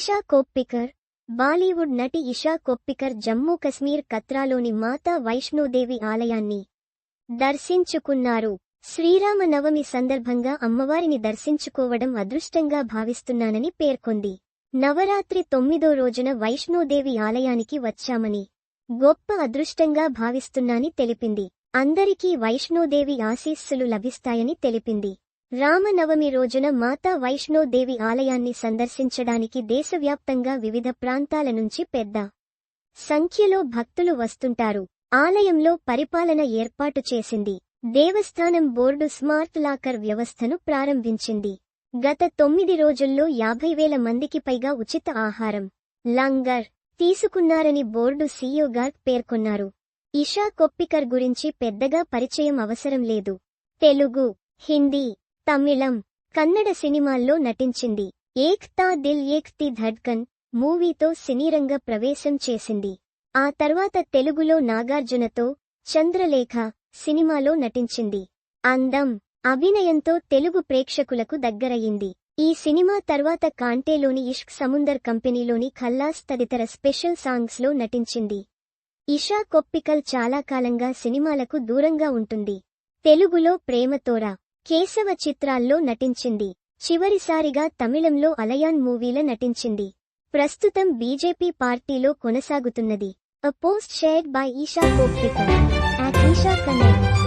ఈషా కొప్పికర్ బాలీవుడ్ నటి ఈషా కొప్పికర్ జమ్మూ కశ్మీర్ కత్రాలోని మాతా వైష్ణోదేవి ఆలయాన్ని దర్శించుకున్నారు. శ్రీరామ నవమి సందర్భంగా అమ్మవారిని దర్శించుకోవడం అదృష్టంగా భావిస్తున్నానని పేర్కొంది. నవరాత్రి 9వ రోజున వైష్ణోదేవి ఆలయానికి వచ్చామని, గొప్ప అదృష్టంగా భావిస్తున్నాని తెలిపింది. అందరికీ వైష్ణోదేవి ఆశీస్సులు లభిస్తాయని తెలిపింది. రామనవమి రోజున మాతా వైష్ణోదేవి ఆలయాన్ని సందర్శించడానికి దేశవ్యాప్తంగా వివిధ ప్రాంతాల నుంచి పెద్ద సంఖ్యలో భక్తులు వస్తుంటారు. ఆలయంలో పరిపాలన ఏర్పాటు చేసింది. దేవస్థానం బోర్డు స్మార్ట్ లాకర్ వ్యవస్థను ప్రారంభించింది. గత 9 రోజుల్లో 50,000 మందికి పైగా ఉచిత ఆహారం, లంగర్ తీసుకున్నారని బోర్డు సీఈఓ గార్గ్ పేర్కొన్నారు. ఈషా కొప్పికర్ గురించి పెద్దగా పరిచయం అవసరం లేదు. తెలుగు, హిందీ, తమిళం, కన్నడ సినిమాల్లో నటించింది. ఏక్ తా దిల్ ఏక్ థీ ధడ్కన్ మూవీతో సినీరంగ ప్రవేశం చేసింది. ఆ తర్వాత తెలుగులో నాగార్జునతో చంద్రలేఖ సినిమాలో నటించింది. అందం, అభినయంతో తెలుగు ప్రేక్షకులకు దగ్గరయింది. ఈ సినిమా తర్వాత కాంటేలోని ఇష్క్ సముందర్ కంపెనీలోని ఖల్లాస్ తదితర స్పెషల్ సాంగ్స్లో నటించింది. ఈషా కొప్పికర్ చాలా కాలంగా సినిమాలకు దూరంగా ఉంటుంది. తెలుగులో ప్రేమతోరా, కేశవ చిత్రాల్లో నటించింది. చివరిసారిగా తమిళంలో అలయాన్ మూవీల నటించింది. ప్రస్తుతం బీజేపీ పార్టీలో కొనసాగుతున్నది. A post shared by Isha Koppikar at Isha Connect.